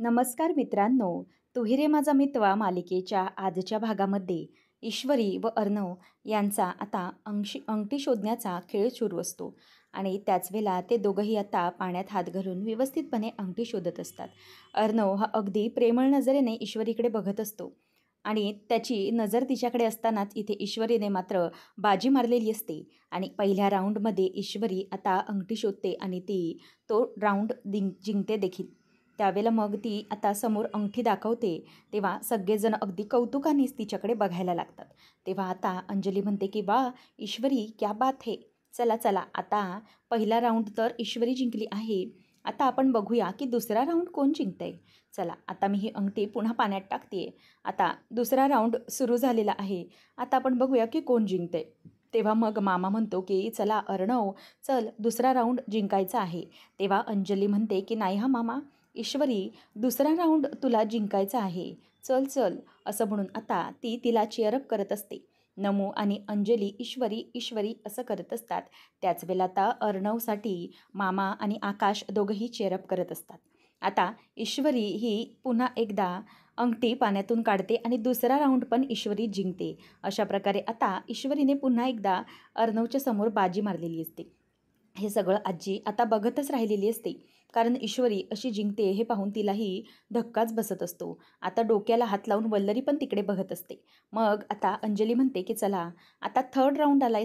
नमस्कार मित्रांनो, तू रे माझा मित्र मालिकेच्या आजच्या भागामध्ये ईश्वरी व अर्णव यांचा आता अंगठी शोधण्याचा खेळ सुरू असतो आणि त्याच वेळेला ते दोघंही आता पाण्यात हात घालून व्यवस्थितपणे अंगठी शोधत असतात. अर्णव हा अगदी प्रेमळ नजरेने ईश्वरीकडे बघत असतो आणि त्याची नजर तिच्याकडे असतानाच इथे ईश्वरीने मात्र बाजी मारलेली असते आणि पहिल्या राऊंडमध्ये ईश्वरी आता अंगठी शोधते आणि ती तो राऊंड जिंकते देखील. त्यावेळेला मग ती आता समोर अंगठी दाखवते तेव्हा सगळेजण अगदी कौतुकानेच तिच्याकडे बघायला लागतात. तेव्हा आता अंजली म्हणते की वा ईश्वरी क्या बात है. चला चला आता पहिला राऊंड तर ईश्वरी जिंकली आहे. आता आपण बघूया की दुसरा राऊंड कोण जिंकतंय. चला आता मी ही अंगठी पुन्हा पाण्यात टाकते. आता दुसरा राऊंड सुरू झालेला आहे. आता आपण बघूया की कोण जिंकतंय. तेव्हा मग मामा म्हणतो की चला अर्णव चल दुसरा राऊंड जिंकायचा आहे. तेव्हा अंजली म्हणते की नाही हा मामा, ईश्वरी दुसरा राऊंड तुला जिंकायचा आहे. चल चल असं म्हणून आता ती तिला चेअरअप करत असते. नमू आणि अंजली ईश्वरी ईश्वरी असं करत असतात. त्याच वेळेला आता अर्णवसाठी मामा आणि आकाश दोघंही चेअरअप करत असतात. आता ईश्वरी ही पुन्हा एकदा अंगठी पाण्यातून काढते आणि दुसरा राऊंड पण ईश्वरी जिंकते. अशा प्रकारे आता ईश्वरीने पुन्हा एकदा अर्णवच्या समोर बाजी मारलेली असते. हे सगळं आजी आता बघतच राहिलेली असते, कारण ईश्वरी अशी जिंकते हे पाहून तिलाही धक्काच बसत असतो. आता डोक्याला हात लावून वल्लरी पण तिकडे बघत असते. मग आता अंजली म्हणते की चला आता थर्ड राऊंड आलाय,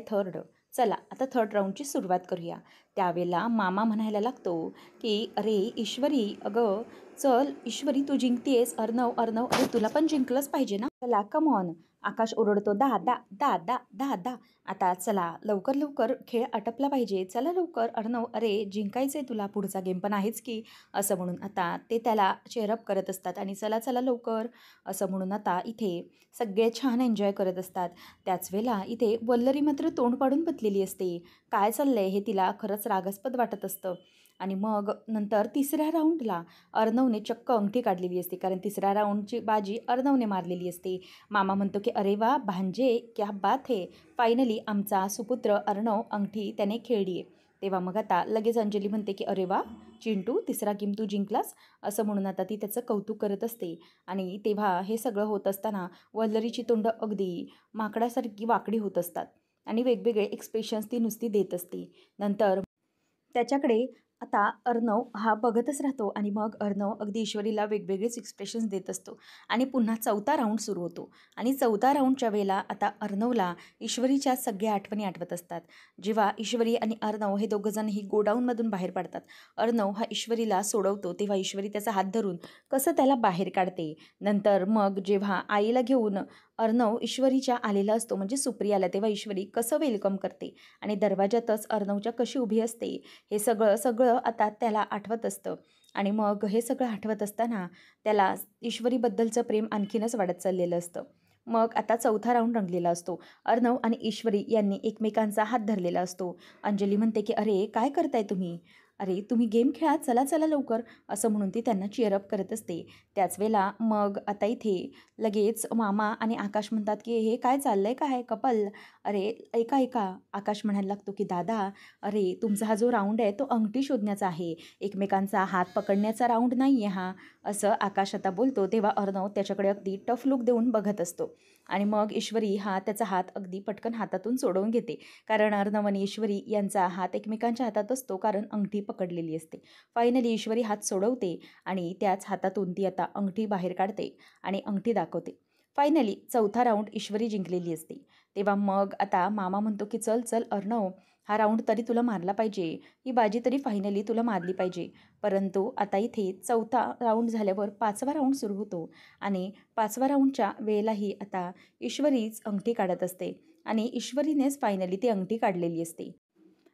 चला आता थर्ड राऊंडची सुरुवात करूया. त्यावेळेला मामा म्हणायला लागतो की अरे ईश्वरी, अगं चल ईश्वरी तू जिंकतेस. अर्णव अर्णव अरे तुला पण जिंकलंच पाहिजे ना, चला कम ऑन. आकाश ओरडतो दा दा दा दा दा दा. आता चला लवकर लवकर खेळ आटपला पाहिजे, चला लवकर अर्णव, अरे जिंकायचं आहे तुला, पुढचा गेम पण आहेच की. असं म्हणून आता ते त्याला चेअरअप करत असतात आणि चला चला लवकर असं म्हणून आता इथे सगळे छान एन्जॉय करत असतात. त्याच वेळेला इथे वल्लरी मात्र तोंड पाडून बसलेली असते. काय चाललंय हे तिला खरंच रागास्पद वाटत असतं. आणि मग नंतर तिसऱ्या राऊंडला अर्णवने चक्क अंगठी काढलेली असते, कारण तिसऱ्या राऊंडची बाजी अर्णवने मारलेली असते. मामा म्हणतो की अरे वा भांजे क्या बात है, फायनली आमचा सुपुत्र अर्णव अंगठी त्याने खेळली आहे. तेव्हा मग आता लगेच अंजली म्हणते की अरे वा चिंटू, तिसरा गेम तू जिंकलास. असं म्हणून आता ती त्याचं कौतुक करत असते. आणि तेव्हा हे सगळं होत असताना वल्लरीची तोंड अगदी माकडासारखी वाकडी होत असतात आणि वेगवेगळे एक्सप्रेशन्स ती नुसती देत असते. नंतर त्याच्याकडे आता अर्णव हा बघतच राहतो आणि मग अर्णव अगदी ईश्वरीला वेगवेगळेच एक्सप्रेशन्स देत असतो आणि पुन्हा चौथा राऊंड सुरू होतो. आणि चौथा राऊंडच्या वेळेला आता अर्णवला ईश्वरीच्या सगळ्या आठवणी आठवत असतात. जेव्हा ईश्वरी आणि अर्णव हे दोघंजण ही गोडाऊनमधून बाहेर पडतात, अर्णव हा ईश्वरीला सोडवतो तेव्हा ईश्वरी त्याचा हात धरून कसं त्याला बाहेर काढते. नंतर मग जेव्हा आईला घेऊन अर्णव ईश्वरीच्या आलेला असतो म्हणजे सुप्रियाला, तेव्हा ईश्वरी कसं वेलकम करते आणि दरवाजातच अर्णवच्या कशी उभी असते, हे सगळं सगळं आता त्याला आठवत असतं. आणि मग हे सगळं आठवत असताना त्याला ईश्वरीबद्दलचं प्रेम आणखीनच वाढत चाललेलं असतं. मग आता चौथा राऊंड रंगलेला असतो. अर्णव आणि ईश्वरी यांनी एकमेकांचा हात धरलेला असतो. अंजली म्हणते की अरे काय करताय तुम्ही, अरे तुम्ही गेम खेळा, चला चला लवकर असं म्हणून ती त्यांना चीअरअप करत असते. त्याच वेळेला मग आता इथे लगेच मामा आणि आकाश म्हणतात की हे काय चाललंय, काय कपल, अरे ऐका ऐका. आकाश म्हणायला लागतो की दादा अरे तुमचा हा जो राऊंड आहे तो अंगठी शोधण्याचा आहे, एकमेकांचा हात पकडण्याचा राऊंड नाही आहे हा, असं आकाश आता बोलतो. तेव्हा अर्णव त्याच्याकडे अगदी टफ लुक देऊन बघत असतो आणि मग ईश्वरी हा त्याचा हात अगदी पटकन हातातून सोडवून घेते, कारण अर्णव आणि ईश्वरी यांचा हात एकमेकांच्या हातात असतो, कारण अंगठी पकडलेली असते. फायनली ईश्वरी हात सोडवते आणि त्याच हातातून ती आता अंगठी बाहेर काढते आणि अंगठी दाखवते. फायनली चौथा राऊंड ईश्वरी जिंकलेली असते. तेव्हा मग आता मामा म्हणतो की चल चल अर्णव, हा राऊंड तरी तुला मारला पाहिजे, ही बाजी तरी फायनली तुला मारली पाहिजे. परंतु आता इथे चौथा राऊंड झाल्यावर पाचवा राऊंड सुरू होतो आणि पाचवा राऊंडच्या वेळेलाही आता ईश्वरीच अंगठी काढत असते आणि ईश्वरीनेच फायनली ती अंगठी काढलेली असते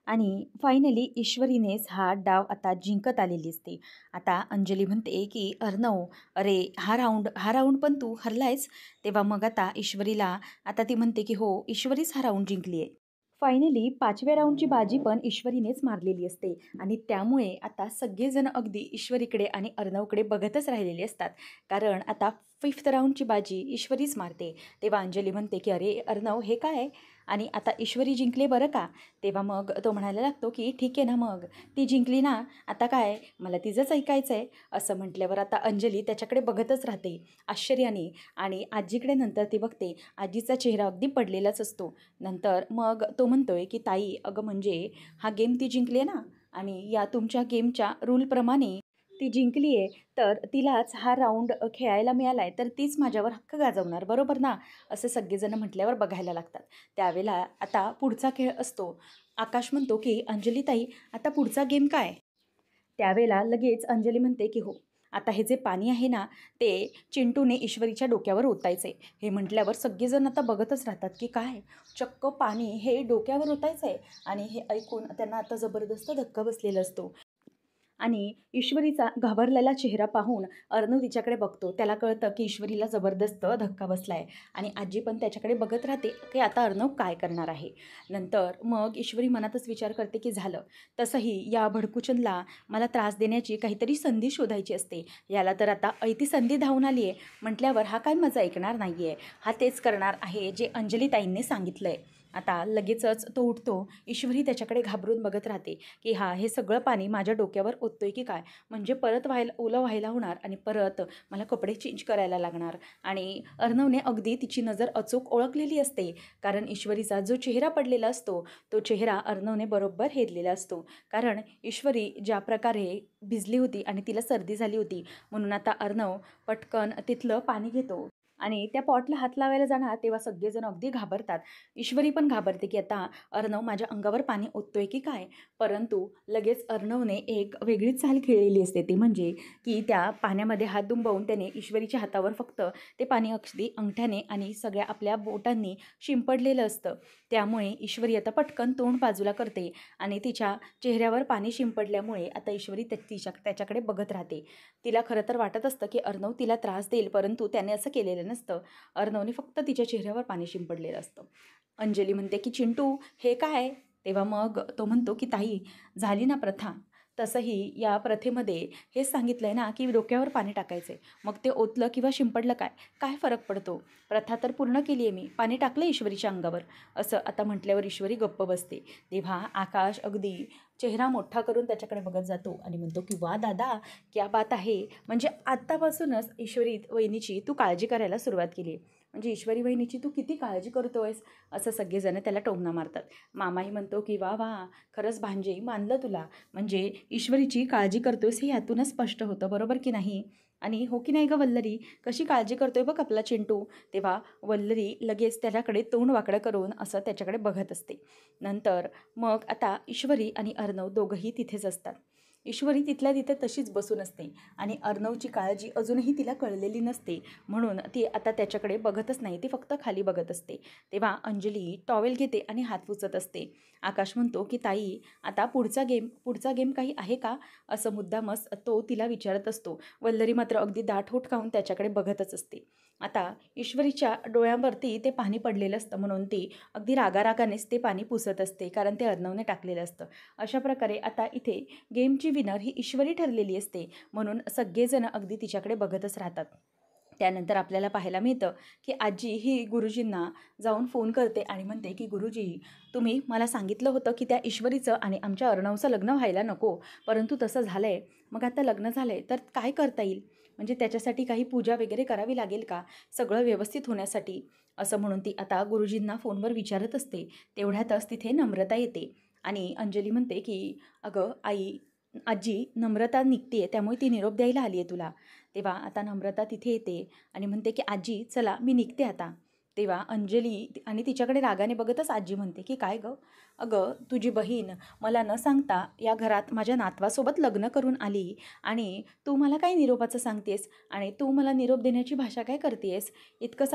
आणि फायनली ईश्वरीनेच हा डाव आता जिंकत आलेली असते. आता अंजली म्हणते की अर्णव अरे हा राऊंड पण तू हरलायस. तेव्हा मग आता ईश्वरीला आता ती म्हणते की हो ईश्वरीच हा राऊंड जिंकली आहे. फायनली पाचव्या राऊंडची बाजी पण ईश्वरीनेच मारलेली असते आणि त्यामुळे आता सगळेजण अगदी ईश्वरीकडे आणि अर्णवकडे बघतच राहिलेले असतात, कारण आता फिफ्थ राऊंडची बाजी ईश्वरीच मारते. तेव्हा अंजली म्हणते की अरे अर्णव हे काय, आणि आता ईश्वरी जिंकले बरं का. तेव्हा मग तो म्हणायला लागतो की ठीक आहे ना, मग ती जिंकली ना, आता काय मला तिचंच ऐकायचं आहे. असं म्हटल्यावर आता अंजली त्याच्याकडे बघतच राहते आश्चर्याने आणि आजीकडे नंतर ती बघते. आजीचा चेहरा अगदी पडलेलाच असतो. नंतर मग तो म्हणतोय की ताई, अगं म्हणजे हा गेम ती जिंकली आहे ना, आणि या तुमच्या गेमच्या रूलप्रमाणे ती जिंकली आहे, तर तिलाच हा राऊंड खेळायला मिळाला आहे, तर तीच माझ्यावर हक्क गाजवणार, बरोबर ना? असे सगळेजण म्हटल्यावर बघायला लागतात. त्यावेळेला आता पुढचा खेळ असतो. आकाश म्हणतो की अंजलीताई, आता पुढचा गेम काय? त्यावेळेला लगेच अंजली म्हणते की हो, आता हे जे पाणी आहे ना, ते चिंटूने ईश्वरीच्या डोक्यावर ओतायचं आहे. हे म्हटल्यावर सगळेजण आता बघतच राहतात की काय, चक्क पाणी हे डोक्यावर ओतायचं आहे. आणि हे ऐकून त्यांना आता जबरदस्त धक्का बसलेला असतो. आणि ईश्वरीचा घाबरलेला चेहरा पाहून अर्णव तिच्याकडे बघतो. त्याला कळतं की ईश्वरीला जबरदस्त धक्का बसला आहे. आणि आजी पण त्याच्याकडे बघत राहते की आता अर्णव काय करणार आहे. नंतर मग ईश्वरी मनातच विचार करते की झालं, तसंही या भडकुचनला मला त्रास देण्याची काहीतरी संधी शोधायची असते. याला तर आता ऐती संधी धावून आली आहे म्हटल्यावर हा काय माझं ऐकणार नाही आहे. हा तेच करणार आहे जे अंजलीताईंनी सांगितलं आहे. आता लगेचच तो उठतो. ईश्वरी त्याच्याकडे घाबरून बघत राहते की हा हे सगळं पाणी माझ्या डोक्यावर ओततोय की काय, म्हणजे परत ओलं व्हायला होणार आणि परत मला कपडे चेंज करायला लागणार. आणि अर्णवने अगदी तिची नजर अचूक ओळखलेली असते, कारण ईश्वरीचा जो चेहरा पडलेला असतो तो चेहरा अर्णवने बरोबर हेरलेला असतो. कारण ईश्वरी ज्या प्रकारे भिजली होती आणि तिला सर्दी झाली होती, म्हणून आता अर्णव पटकन तिथलं पाणी घेतो आणि त्या पॉटला हात लावायला जाणार तेव्हा सगळेजण अगदी घाबरतात. ईश्वरी पण घाबरते की आता अर्णव माझ्या अंगावर पाणी ओततोय की काय. परंतु लगेच अर्णवने एक वेगळीच चाल खेळलेली असते, ती म्हणजे की त्या पाण्यामध्ये हात दुंबवून त्याने ईश्वरीच्या हातावर फक्त ते पाणी अगदी अंगठ्याने आणि सगळ्या आपल्या बोटांनी शिंपडलेलं असतं. त्यामुळे ईश्वरी आता पटकन तोंड बाजूला करते आणि तिच्या चेहऱ्यावर पाणी शिंपडल्यामुळे आता ईश्वरी त्याच्याकडे बघत राहते. तिला खरं तर वाटत असतं की अर्णव तिला त्रास देईल, परंतु त्याने असं केलेलं नसतं. अर्णवने फक्त तिच्या चेहऱ्यावर पाणी शिंपडलेलं असतं. अंजली म्हणते की चिंटू हे काय? तेव्हा मग तो म्हणतो की ताई, झाली ना प्रथा, तसंही या प्रथेमध्ये हेच सांगितलं आहे ना की डोक्यावर पाणी टाकायचं आहे. मग ते ओतलं किंवा शिंपडलं काय, काय फरक पडतो? प्रथा तर पूर्ण केली आहे मी, पाणी टाकलं ईश्वरीच्या अंगावर. असं आता म्हटल्यावर ईश्वरी गप्प बसते. तेव्हा आकाश अगदी चेहरा मोठा करून त्याच्याकडे बघत जातो आणि म्हणतो की वा दादा, क्या बात आहे. म्हणजे आत्तापासूनच ईश्वरी वहिनीची तू काळजी करायला सुरुवात केली आहे. म्हणजे ईश्वरी वहिनीची तू किती काळजी करतोयस, असं सगळेजण त्याला टोमणा मारतात. मामाही म्हणतो की वा वा, खरंच भांजे, मानलं तुला. म्हणजे ईश्वरीची काळजी करतोयस हे यातूनच स्पष्ट होतं, बरोबर की नाही? आणि हो की नाही गं वल्लरी, कशी काळजी करतोय बघ आपला चिंटू. तेव्हा वल्लरी लगेच त्याच्याकडे तोंड वाकडं करून असं त्याच्याकडे बघत असते. नंतर मग आता ईश्वरी आणि अर्णव दोघंही तिथेच असतात. ईश्वरी तिथल्या तिथे तशीच बसून असते आणि अर्णवची काळजी अजूनही तिला कळलेली नसते, म्हणून ती आता त्याच्याकडे बघतच नाही, ती फक्त खाली बघत असते. तेव्हा अंजली टॉवेल घेते आणि हात पुसत असते. आकाश म्हणतो की ताई, आता पुढचा गेम काही आहे का, असं मुद्दामच तो तिला विचारत असतो. वल्लरी मात्र अगदी दाट होठ खाऊन त्याच्याकडे बघतच असते. आता ईश्वरीच्या डोळ्यांवरती ते पाणी पडलेलं असतं, म्हणून ती अगदी रागारागानेच ते पाणी पुसत असते, कारण ते अर्णवने टाकलेलं असतं. अशा प्रकारे आता इथे गेमची विनर ही ईश्वरी ठरलेली असते, म्हणून सगळेजण अगदी तिच्याकडे बघतच राहतात. त्यानंतर आपल्याला पाहायला मिळतं की आजी ही गुरुजींना जाऊन फोन करते आणि म्हणते की गुरुजी, तुम्ही मला सांगितलं होतं की त्या ईश्वरीचं आणि आमच्या अर्णवचं लग्न व्हायला नको, परंतु तसं झालं आहे. मग आता लग्न झालं आहे तर काय करता येईल, म्हणजे त्याच्यासाठी काही पूजा वगैरे करावी लागेल का, सगळं व्यवस्थित होण्यासाठी, असं म्हणून ती आता गुरुजींना फोनवर विचारत असते. तेवढ्यातच तिथे नम्रता येते आणि अंजली म्हणते की अगं आई, आजी, नम्रता निघते आहे, त्यामुळे ती निरोप द्यायला आली आहे तुला. तेव्हा आता नम्रता तिथे येते आणि म्हणते की आजी चला मी निघते आता. तेव्हा अंजली आणि तिच्याकडे रागाने बघतच आजी म्हणते की काय गं, अगं तुझी बहीण मला न सांगता या घरात माझ्या नातवासोबत लग्न करून आली आणि तू मला काय निरोपाचं सांगतेस, आणि तू मला निरोप देण्याची भाषा काय करतेस? इतकं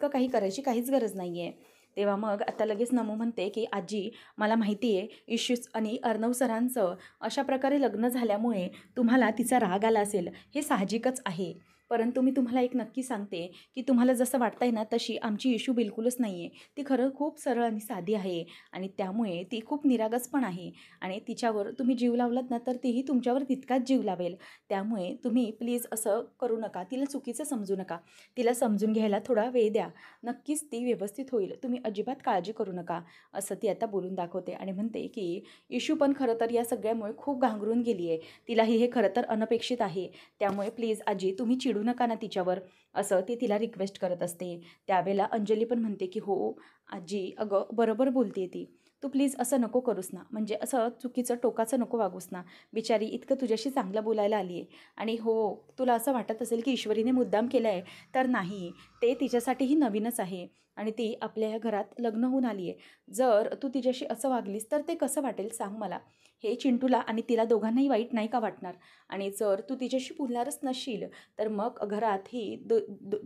काही करायची काहीच गरज नाही आहे. तेव्हा मग आता लगेच नमू म्हणते की आजी, मला माहिती आहे इश्यूज आणि अर्णव सरांचं अशा प्रकारे लग्न झाल्यामुळे तुम्हाला तिचा राग आला असेल, हे साहजिकच आहे. परंतु मी तुम्हाला एक नक्की सांगते की तुम्हाला जसं वाटतंय ना तशी आमची इशू बिलकुलच नाही आहे. ती खरं खूप सरळ आणि साधी आहे आणि त्यामुळे ती खूप निरागस पण आहे आणि तिच्यावर तुम्ही जीव लावलात ना तर तीही तुमच्यावर तितकाच जीव लावेल. त्यामुळे तुम्ही प्लीज असं करू नका. तिला चुकीचं समजू नका. तिला समजून घ्यायला थोडा वेळ द्या. नक्कीच ती व्यवस्थित होईल. तुम्ही अजिबात काळजी करू नका, असं ती आता बोलून दाखवते आणि म्हणते की इशू पण खरं तर या सगळ्यामुळे खूप घांगरून गेली आहे. तिलाही हे खरं तर अनपेक्षित आहे. त्यामुळे प्लीज आजी तुम्ही चिडू नका ना तिच्यावर, असं ती तिला रिक्वेस्ट करत असते. त्यावेळेला अंजली पण म्हणते की हो आजी, अगं बरोबर बोलते ती. तू प्लीज असं नको करूस ना, म्हणजे असं चुकीचं टोकाचं नको वागूस ना. बिचारी इतकं तुझ्याशी चांगलं बोलायला आली आहे आणि हो तुला असं वाटत असेल की ईश्वरीने मुद्दाम केलं आहे, तर नाही, ते तिच्यासाठीही नवीनच आहे आणि ती आपल्या ह्या घरात लग्न होऊन आली आहे. जर तू तिच्याशी असं वागलीस तर ते कसं वाटेल सांग मला. हे चिंटूला आणि तिला दोघांनाही वाईट नाही का वाटणार? आणि जर तू तिच्याशी बोलणारच नसशील तर मग घरात ही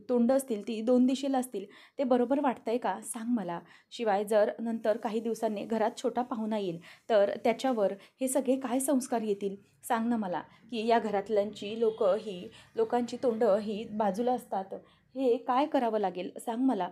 तोंड असतील ती दोन दिशेला असतील, ते बरोबर वाटतंय का सांग मला. शिवाय जर नंतर काही दिवसांनी घरात छोटा पाहुणा येईल तर त्याच्यावर हे सगळे काय संस्कार येतील सांग ना मला. की या घरातल्यांची लोकांची तोंड ही बाजूला असतात, हे काय करावं लागेल सांग मला.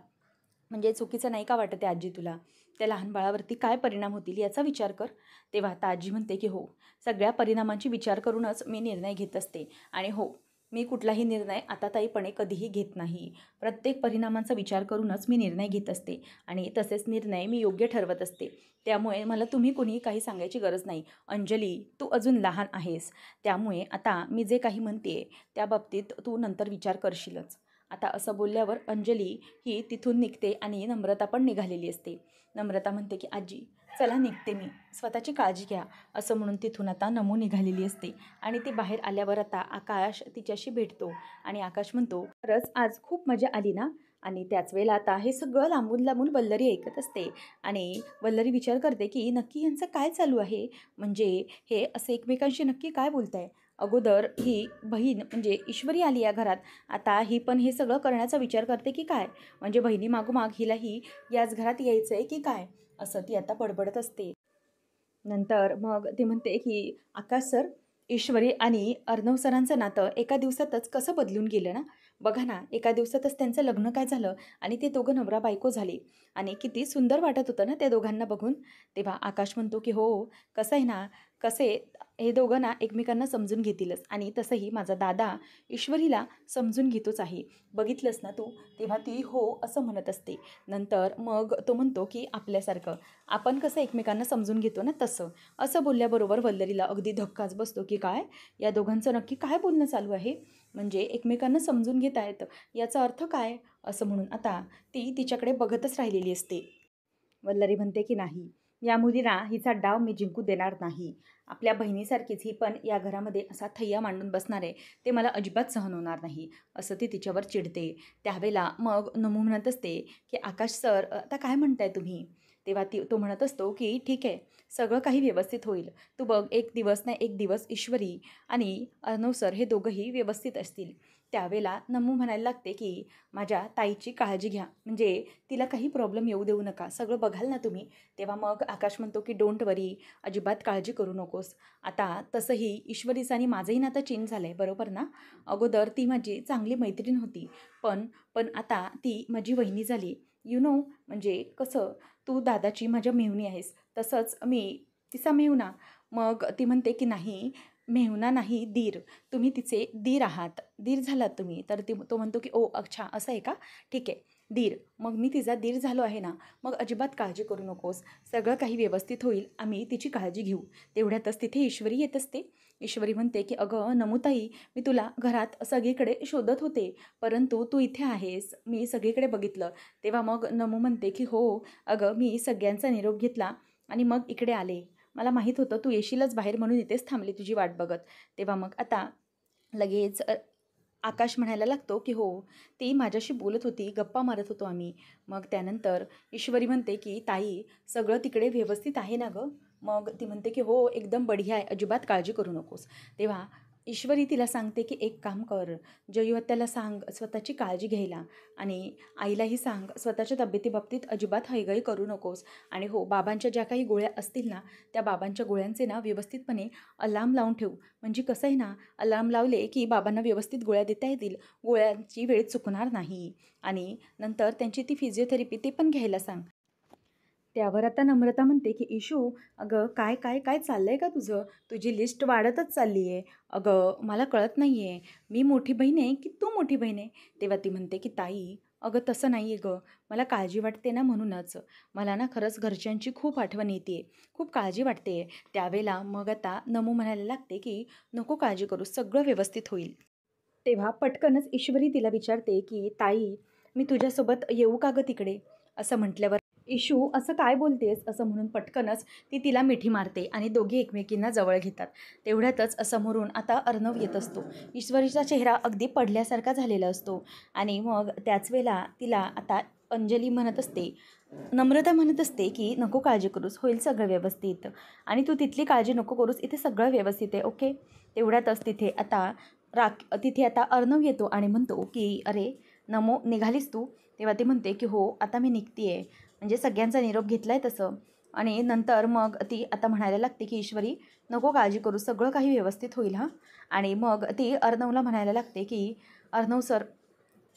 म्हणजे चुकीचं नाही का वाटत आहे आजी तुला? त्या लहान बाळावरती काय परिणाम होतील याचा विचार कर. तेव्हा आता आजी म्हणते की हो, सगळ्या परिणामांची विचार करूनच मी निर्णय घेत असते आणि हो, मी कुठलाही निर्णय आताताईपणे कधीही घेत नाही. प्रत्येक परिणामांचा विचार करूनच मी निर्णय घेत असते आणि तसेच निर्णय मी योग्य ठरवत असते. त्यामुळे मला तुम्ही कोणीही काही सांगायची गरज नाही. अंजली, तू अजून लहान आहेस, त्यामुळे आता मी जे काही म्हणते त्या बाबतीत तू नंतर विचार करशीलच. आता असं बोलल्यावर अंजली ही तिथून निघते आणि नम्रता पण निघालेली असते. नम्रता म्हणते की आजी चला निघते मी, स्वतःची काळजी घ्या, असं म्हणून तिथून आता नमू निघालेली असते. आणि ती बाहेर आल्यावर आता आकाश तिच्याशी भेटतो आणि आकाश म्हणतो खरंच आज खूप मजा आली ना. आणि त्याच वेळेला आता हे सगळं लांबून लांबून वल्लरी ऐकत असते आणि वल्लरी विचार करते की नक्की यांचं काय चालू आहे. म्हणजे हे असे एकमेकांशी नक्की काय बोलताय. अगोदर ही बहीण म्हणजे ईश्वरी आली या घरात, आता ही पण हे सगळं करण्याचा विचार करते की काय. म्हणजे बहिणी मागोमाग हिलाही याच घरात यायचं आहे की काय, असं ती आता बडबडत असते. नंतर मग ती म्हणते की आकाश सर, ईश्वरी आणि अर्णव सरांचं नातं एका दिवसातच कसं बदलून गेलं ना. बघा ना, एका दिवसातच त्यांचं लग्न काय झालं आणि ते दोघं नवरा बायको झाले आणि किती सुंदर वाटत होतं ना त्या दोघांना बघून. तेव्हा आकाश म्हणतो की हो, कसं आहे ना, कसे हे दोघं ना एकमेकांना समजून घेतीलच आणि तसंही माझा दादा ईश्वरीला समजून घेतोच आहे. बघितलंस ना तू. तेव्हा ती हो असं म्हणत असते. नंतर मग तो म्हणतो की आपल्यासारखं आपण कसं एकमेकांना समजून घेतो ना तसं. असं बोलल्याबरोबर वल्लरीला अगदी धक्काच बसतो की काय, या दोघांचं नक्की काय बोलणं चालू आहे. म्हणजे एकमेकांना समजून घेत आहेत याचा अर्थ काय, असं म्हणून आता ती तिच्याकडे बघतच राहिलेली असते. वल्लरी म्हणते की नाही, या मुलीला हिचा डाव मी जिंकू देणार नाही. आपल्या बहिणीसारखीच ही पण या घरामध्ये असा थैया मांडून बसणार आहे, ते मला अजिबात सहन होणार नाही, असं ती तिच्यावर चिडते. त्यावेळेला मग नमू म्हणत असते की आकाश सर आता काय म्हणताय तुम्ही. तेव्हा तो म्हणत असतो की ठीक आहे, सगळं काही व्यवस्थित होईल. तू बघ, एक दिवस ना एक दिवस ईश्वरी आणि अर्णव सर हे दोघंही व्यवस्थित असतील. त्यावेळेला नमू म्हणायला लागते की माझ्या ताईची काळजी घ्या, म्हणजे तिला काही प्रॉब्लेम येऊ देऊ नका, सगळं बघाल ना तुम्ही. तेव्हा मग आकाश म्हणतो की डोंट वरी, अजिबात काळजी करू नकोस. आता तसंही ईश्वरीचं आणि माझंही नातं चेंज झालं आहे, बरोबर ना. अगोदर ती माझी चांगली मैत्रीण होती, पण पण आता ती माझी वहिनी झाली. यू नो, म्हणजे कसं, तू दादाची माझ्या मेहुणी आहेस, तसंच मी तिचा मेहुणा. मग ती म्हणते की नाही, मेहुणा नाही दीर, तुम्ही तिचे दीर आहात, दीर झालात तुम्ही. तर तो म्हणतो की ओ अच्छा असं आहे का, ठीक आहे दीर, मग मी तिचा दीर झालो आहे ना, मग अजिबात काळजी करू नकोस, सगळं काही व्यवस्थित होईल, आम्ही तिची काळजी घेऊ. तेवढ्यातच तिथे ईश्वरी येत असते. ईश्वरी म्हणते की अगं नमुताई, मी तुला घरात सगळीकडे शोधत होते, परंतु तू इथे आहेस, मी सगळीकडे बघितलं. तेव्हा मग नमू म्हणते की हो अगं, मी सगळ्यांचा निरोप घेतला आणि मग इकडे आले. मला माहीत होतं तू येशीलच बाहेर, म्हणून इथेच थांबले तुझी वाट बघत. तेव्हा मग आता लगेच आकाश म्हणायला लागतो की हो, ती माझ्याशी बोलत होती, गप्पा मारत होतो आम्ही. मग त्यानंतर ईश्वरी म्हणते की ताई, सगळं तिकडे व्यवस्थित आहे ना गं. मग ती म्हणते की हो एकदम बढिया आहे, अजिबात काळजी करू नकोस. तेव्हा ईश्वरी तिला सांगते की एक काम कर, जयू सांग स्वतःची काळजी घ्यायला आणि आईलाही सांग स्वतःच्या तब्येतीबाबतीत अजिबात हयगय करू नकोस. आणि हो, बाबांच्या ज्या काही गोळ्या असतील ना, त्या बाबांच्या गोळ्यांचे ना व्यवस्थितपणे अलार्म लावून ठेव. म्हणजे कसं आहे ना, अलार्म लावले की बाबांना व्यवस्थित गोळ्या देता येतील, गोळ्यांची वेळ चुकणार नाही. आणि नंतर त्यांची ती फिजिओथेरपी ते पण घ्यायला सांग. त्यावर आता नम्रता म्हणते की इशू, अगं काय काय काय चाललंय का तुझं? तुझी लिस्ट वाढतच चालली आहे. अगं मला कळत नाही आहे, मी मोठी बहीण आहे की तू मोठी बहीण आहे? तेव्हा ती म्हणते की ताई, अगं तसं नाही आहे गं, मला काळजी वाटते ना म्हणूनच. मला ना खरंच घरच्यांची खूप आठवण येते, खूप काळजी वाटते. त्यावेळेला मग आता नमू म्हणायला लागते की नको काळजी करू, सगळं व्यवस्थित होईल. तेव्हा पटकनच ईश्वरी तिला विचारते की ताई, मी तुझ्यासोबत येऊ का गं तिकडे? असं म्हटल्यावर इशू, असं काय बोलतेस? असं म्हणून पटकनच ती तिला मिठी मारते आणि दोघी एकमेकींना जवळ घेतात. तेवढ्यातच समोरून आता अर्णव येत असतो. ईश्वरीचा चेहरा अगदी पडल्यासारखा झालेला असतो. आणि मग त्याच वेळेला तिला आता अंजली म्हणत असते, नम्रता म्हणत असते की नको काळजी करूस, होईल सगळं व्यवस्थित. आणि तू तिथली काळजी नको करूस, इथे सगळं व्यवस्थित आहे, ओके? तेवढ्यातच तिथे आता अर्णव येतो आणि म्हणतो की अरे नमो, निघालीस तू? तेव्हा ती म्हणते की हो, आता मी निघते आहे. म्हणजे सगळ्यांचा निरोप घेतला आहे तसं. आणि नंतर मग ती आता म्हणायला लागते की ईश्वरी, नको काळजी करू, सगळं काही व्यवस्थित होईल हां. आणि मग ती अर्णवला म्हणायला लागते की अर्णव सर,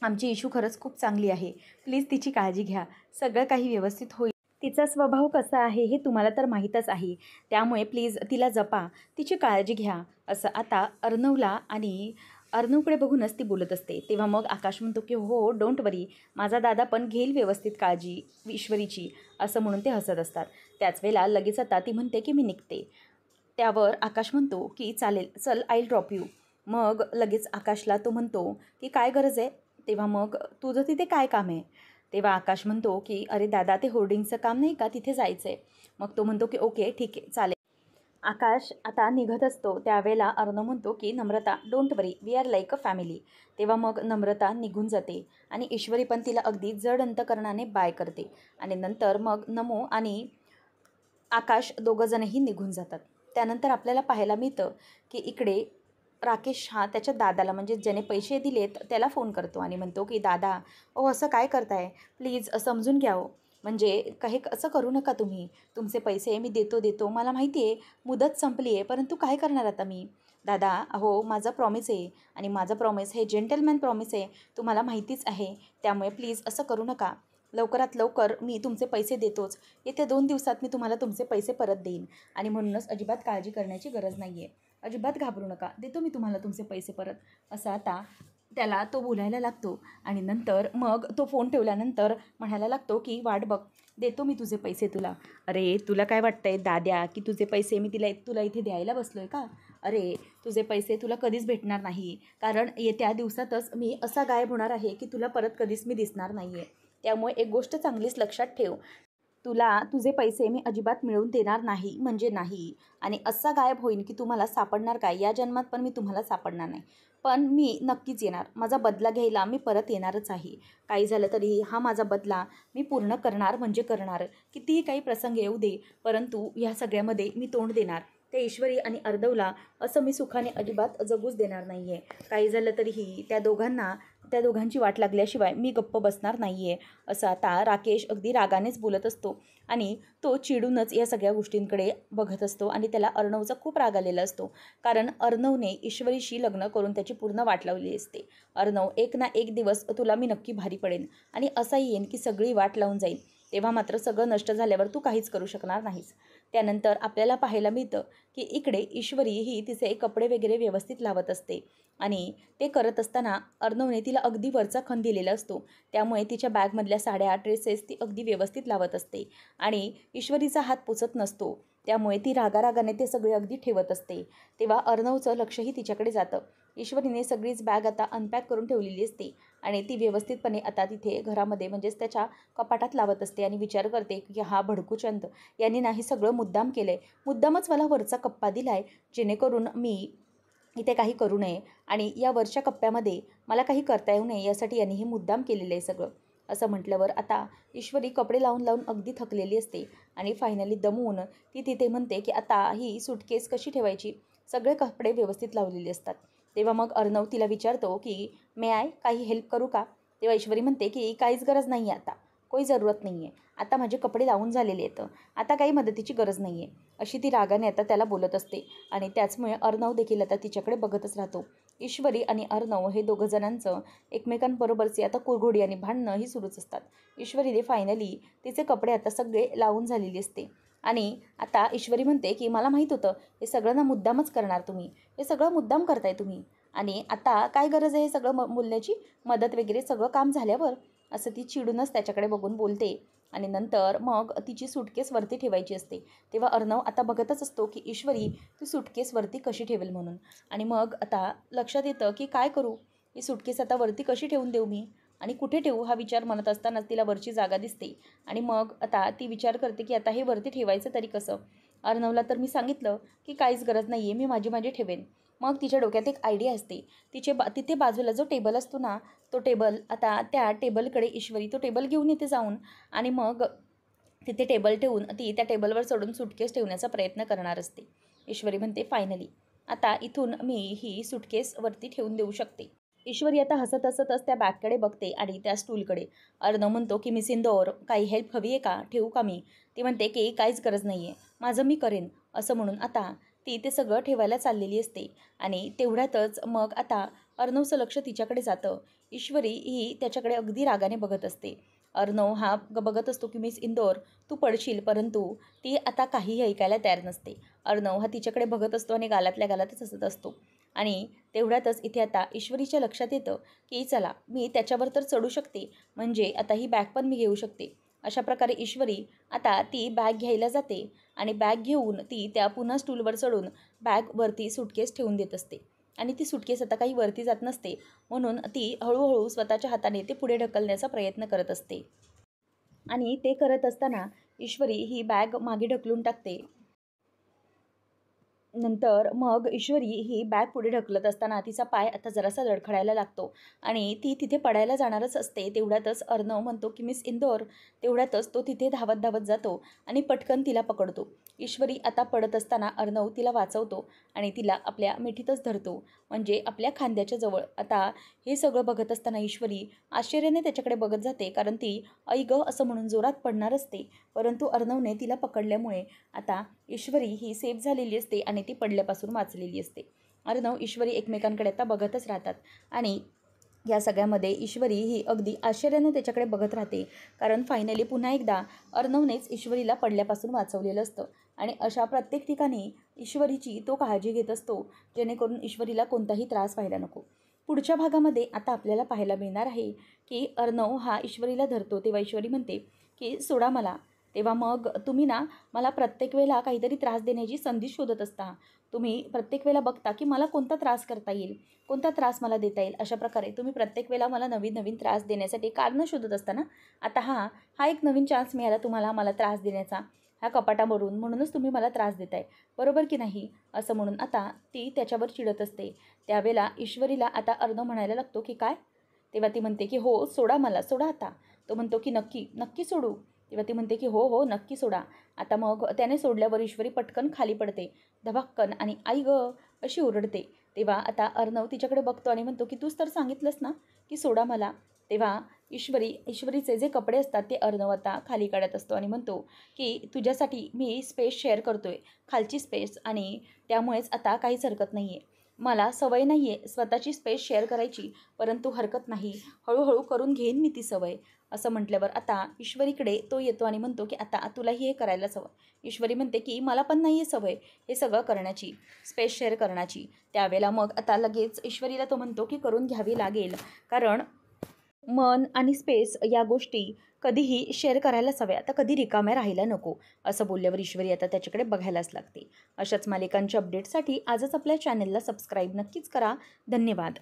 आमची इशू खरंच खूप चांगली आहे, प्लीज तिची काळजी घ्या, सगळं काही व्यवस्थित होईल. तिचा स्वभाव कसा आहे हे तुम्हाला तर माहीतच आहे, त्यामुळे प्लीज तिला जपा, तिची काळजी घ्या. असं आता अर्णवला आणि अर्णवकडे बघूनच ती बोलत असते. तेव्हा मग आकाश म्हणतो की हो, डोंट वरी, माझा दादा पण घेईल व्यवस्थित काळजी ईश्वरीची, असं म्हणून ते हसत असतात. त्याच वेळेला लगेच आता ती म्हणते की मी निघते. त्यावर आकाश म्हणतो की चालेल, चल आय विल ड्रॉप यू. मग लगेच आकाशला तो म्हणतो की काय गरज आहे? तेव्हा मग तुझं तिथे काय काम आहे? तेव्हा आकाश म्हणतो की अरे दादा, ते होर्डिंगचं काम नाही का, तिथे जायचं आहे. मग तो म्हणतो की ओके ठीक आहे, चालेल. आकाश आता निघत असतो. त्यावेळेला अर्णव म्हणतो की Namrata, don't worry, we are like a family. तेव्हा मग नम्रता निघून जाते आणि ईश्वरी पण तिला अगदी जड अंतकरणाने बाय करते. आणि नंतर मग नमो आणि आकाश दोघंजणही निघून जातात. त्यानंतर आपल्याला पाहायला मिळतं की इकडे राकेश हा त्याच्या दादाला, म्हणजे ज्याने पैसे दिलेत त्याला फोन करतो आणि म्हणतो की दादा, ओ असं काय करताय, प्लीज समजून घ्या हो. म्हणजे काही असं करू नका तुम्ही, तुमचे पैसे मी देतो, मला माहिती आहे मुदत संपली आहे, परंतु काय करणार आता मी? दादा अहो, माझा प्रॉमिस आहे आणि माझं प्रॉमिस हे जेंटलमॅन प्रॉमिस आहे, तुम्हाला माहितीच आहे. त्यामुळे प्लीज असं करू नका. लवकरात लवकर मी तुमचे पैसे देतोच, येत्या 2 दिवसात मी तुम्हाला तुमचे पैसे परत देईन. आणि म्हणूनच अजिबात काळजी करण्याची गरज नाही आहे, अजिबात घाबरू नका, देतो मी तुम्हाला तुमचे पैसे परत. असं आता त्याला तो बोलायला लागतो. आणि नंतर मग तो फोन ठेवल्यानंतर म्हणायला लागतो की वाट बघ, देतो मी तुझे पैसे तुला. अरे तुला काय वाटतंय दाद्या की तुझे पैसे मी तुला इथे द्यायला बसलो आहे का? अरे तुझे पैसे तुला कधीच भेटणार नाही, कारण येत्या दिवसातच मी असा गायब होणार आहे की तुला परत कधीच मी दिसणार नाही आहे. त्यामुळे एक गोष्ट चांगलीच लक्षात ठेव, तुला तुझे पैसे मी अजिबात मिळवून देणार नाही म्हणजे नाही. आणि असा गायब होईन की तुम्हाला सापडणार काय, या जन्मात पण मी तुम्हाला सापडणार नाही. पण मी नक्कीच येणार, माझा बदला घ्यायला मी परत येणारच आहे. काही झालं तरी हा माझा बदला मी पूर्ण करणार म्हणजे करणार. कितीही काही प्रसंग येऊ दे, परंतु ह्या सगळ्यामध्ये मी तोंड देणार. त्या ईश्वरी आणि अर्णवला असं मी सुखाने अजिबात जगूच देणार नाही आहे. काही झालं तरीही त्या दोघांची वाट लागल्याशिवाय मी गप्प बसणार नाही आहे. असं आता राकेश अगदी रागानेच बोलत असतो आणि तो चिडूनच या सगळ्या गोष्टींकडे बघत असतो. आणि त्याला अर्णवचा खूप राग आलेला असतो, कारण अर्णवने ईश्वरीशी लग्न करून त्याची पूर्ण वाट लावली असते. अर्णव, एक ना एक दिवस तुला मी नक्की भारी पडेन आणि असाही येईन की सगळी वाट लावून जाईल, तेव्हा मात्र सगळं नष्ट झाल्यावर तू काहीच करू शकणार नाहीस. त्यानंतर आपल्याला पाहायला मिळतं की इकडे ईश्वरी ही तिचे कपडे वगैरे व्यवस्थित लावत असते. आणि ते करत असताना अर्णवने तिला अगदी वरचा खण दिलेला असतो, त्यामुळे तिच्या बॅगमधल्या साड्या, ड्रेसेस ती अगदी व्यवस्थित लावत असते. आणि ईश्वरीचा हात पोचत नसतो, त्यामुळे ती रागारागाने ते सगळे अगदी ठेवत असते. तेव्हा अर्णवचं लक्षही तिच्याकडे जातं. ईश्वरीने सगळीच बॅग आता अनपॅक करून ठेवलेली असते आणि ती व्यवस्थितपणे आता तिथे घरामध्ये म्हणजेच त्याच्या कपाटात लावत असते आणि विचार करते की हा भडकूचंद यांनी नाही सगळं मुद्दाम केलं आहे, मुद्दामच मला वरचा कप्पा दिला आहे, जेणेकरून मी इथे काही करू नये आणि या वरच्या कप्प्यामध्ये मला काही करता येऊ नये, यासाठी यांनी हे मुद्दाम केलेलं आहे सगळं. असं म्हटल्यावर आता ईश्वरी कपडे लावून लावून अगदी थकलेली असते आणि फायनली दमवून ती तिथे म्हणते की आता ही सूटकेस कशी ठेवायची, सगळे कपडे व्यवस्थित लावलेले असतात. तेव्हा मग अर्णव तिला विचारतो की मे आय काही हेल्प करू का? तेव्हा ईश्वरी म्हणते की काहीच गरज नाही आहे आता, कोई जरूरत नाही आहे. आता माझे कपडे लावून झालेले आहेत, आता काही मदतीची गरज नाही आहे, अशी ती रागाने आता त्याला बोलत असते. आणि त्याचमुळे अर्णव देखील आता तिच्याकडे बघतच राहतो. ईश्वरी आणि अर्णव हे दोघं जणांचं एकमेकांबरोबरचे आता कुरघोडी आणि भांडणं ही सुरूच असतात. ईश्वरीने फायनली तिचे कपडे आता सगळे लावून झालेली असते. आणि आता ईश्वरी म्हणते की मला माहीत होतं हे सगळं ना मुद्दामच करणार तुम्ही, हे सगळं मुद्दाम करताय तुम्ही, आणि आता काय गरज आहे हे सगळं बोलण्याची, मदत वगैरे सगळं काम झाल्यावर, असं ती चिडूनच त्याच्याकडे बघून बोलते. आणि नंतर मग तिची सुटकेस वरती ठेवायची असते. तेव्हा अर्णव आता बघतच असतो की ईश्वरी ती सुटकेस वरती कशी ठेवेल म्हणून. आणि मग आता लक्षात येतं की काय करू, ही सुटकेस आता वरती कशी ठेवून देऊ मी आणि कुठे ठेवू हा विचार म्हणत असतानाच तिला वरची जागा दिसते. आणि मग आता ती विचार करते की आता हे वरती ठेवायचं तरी कसं. अर्णवला तर मी सांगितलं की काहीच गरज नाही आहे, मी माझी ठेवेन. मग तिच्या डोक्यात एक आयडिया असते. तिथे बाजूला जो टेबल असतो ना, तो टेबल, आता त्या टेबलकडे ईश्वरी तो टेबल घेऊन येते जाऊन. आणि मग तिथे टेबल ठेवून ती त्या टेबलवर चढून सुटकेस ठेवण्याचा प्रयत्न करणार असते. ईश्वरी म्हणते फायनली आता इथून मी ही सुटकेस वरती ठेवून देऊ शकते. ईश्वरी आता हसत हसतच त्या बॅगकडे बघते आणि त्या स्टूलकडे. अर्णव म्हणतो की मिस इंदौर काही हेल्प हवी आहे का, ठेवू का मी? ती म्हणते की काहीच गरज नाही आहे, माझं मी करेन, असं म्हणून आता ती ते सगळं ठेवायला चाललेली असते. आणि तेवढ्यातच मग आता अर्णवचं लक्ष तिच्याकडे जातं. ईश्वरी ही त्याच्याकडे अगदी रागाने बघत असते. अर्णव हा बघत असतो की मिस इंदौर तू पडशील, परंतु ती आता काहीही ऐकायला तयार नसते. अर्णव हा तिच्याकडे बघत असतो आणि गालातल्या गालातच हसत असतो. आणि तेवढ्यातच इथे आता ईश्वरीच्या लक्षात येतं की चला मी त्याच्यावर तर चढू शकते, म्हणजे आता ही बॅग पण मी घेऊ शकते. अशा प्रकारे ईश्वरी आता ती बॅग घ्यायला जाते आणि बॅग घेऊन ती त्या पुन्हा स्टूलवर चढून बॅगवरती सुटकेस ठेवून देत असते. आणि ती सुटकेस आता काही वरती जात नसते, म्हणून ती हळूहळू स्वतःच्या हाताने ते पुढे ढकलण्याचा प्रयत्न करत असते. आणि ते करत असताना ईश्वरी ही बॅग मागे ढकलून टाकते. नंतर मग ईश्वरी ही बॅग पुढे ढकलत असताना तिचा पाय आता जरासा लडखडायला लागतो आणि ती तिथे पडायला जाणारच असते. तेवढ्यातच अर्णव म्हणतो की मिस इंदौर. तेवढ्यातच तो तिथे धावत धावत जातो आणि पटकन तिला पकडतो. ईश्वरी आता पडत असताना अर्णव तिला वाचवतो आणि तिला आपल्या मिठीतच धरतो, म्हणजे आपल्या खांद्याच्या जवळ. आता हे सगळं बघत असताना ईश्वरी आश्चर्याने त्याच्याकडे बघत जाते, कारण ती ऐ ग असं म्हणून जोरात पडणार असते. परंतु अर्णवने तिला पकडल्यामुळे आता ईश्वरी ही सेफ झालेली असते आणि ती पडल्यापासून वाचलेली असते. अर्णव ईश्वरी एकमेकांकडे आता बघतच राहतात. आणि या सगळ्यामध्ये ईश्वरी ही अगदी आश्चर्याने त्याच्याकडे बघत राहते, कारण फायनली पुन्हा एकदा अर्णवनेच ईश्वरीला पडल्यापासून वाचवलेलं असतं. आणि अशा प्रत्येक ठिकाणी ईश्वरीची तो काळजी घेत असतो, जेणेकरून ईश्वरीला कोणताही त्रास व्हायला नको. पुढच्या भागामध्ये आता आपल्याला पाहायला मिळणार आहे की अर्णव हा ईश्वरीला धरतो, तेव्हा ईश्वरी म्हणते की सोडा मला. तेव्हा मग तुम्ही ना मला प्रत्येक वेळेला काहीतरी त्रास देण्याची संधी शोधत असता. तुम्ही प्रत्येक वेळेला बघता की मला कोणता त्रास करता येईल, कोणता त्रास मला देता येईल, अशा प्रकारे तुम्ही प्रत्येक वेळेला मला नवीन नवीन त्रास देण्यासाठी कारणं शोधत असता ना. आता हा एक नवीन चान्स मिळाला तुम्हाला मला त्रास देण्याचा, ह्या कपाटावरून, म्हणूनच तुम्ही मला त्रास देताय, बरोबर की नाही, असं म्हणून आता ती त्याच्यावर चिडत असते. त्यावेळेला ईश्वरीला आता अर्णव म्हणायला लागतो की काय? तेव्हा ती म्हणते की हो सोडा मला, सोडा आता. तो म्हणतो की नक्की नक्की सोडू. तेव्हा ती म्हणते की हो हो नक्की सोडा. आता मग त्याने सोडल्यावर ईश्वरी पटकन खाली पडते धबाक्कन आणि आई गं अशी ओरडते. तेव्हा आता अर्णव तिच्याकडे बघतो आणि म्हणतो की तूच तर सांगितलंस ना की सोडा मला. तेव्हा ईश्वरीचे जे कपडे असतात ते अर्णव आता खाली काढत असतो आणि म्हणतो की तुझ्यासाठी मी स्पेस शेअर करतोय, खालची स्पेस, आणि त्यामुळेच आता काहीच हरकत नाही आहे. मला सवय नाही आहे स्वतःची स्पेस शेअर करायची, परंतु हरकत नाही, हळूहळू करून घेईन मी ती सवय, असं म्हटल्यावर आता ईश्वरीकडे तो येतो आणि म्हणतो की आता तुलाही हे करायलाच हवं. ईश्वरी म्हणते की मला पण नाही आहे सवय हे सगळं करण्याची, स्पेस शेअर करण्याची. त्यावेळेला मग आता लगेच ईश्वरीला तो म्हणतो की करून घ्यावी लागेल, कारण मन आणि स्पेस या गोष्टी कधीही शेअर करायलाच हव्या, आता कधी रिकाम्या राहायला नको, असं बोलल्यावर ईश्वरी आता त्याच्याकडे बघायलाच लागते. अशाच मालिकांच्या अपडेटसाठी आजच आपल्या चॅनेलला सबस्क्राईब नक्कीच करा. धन्यवाद.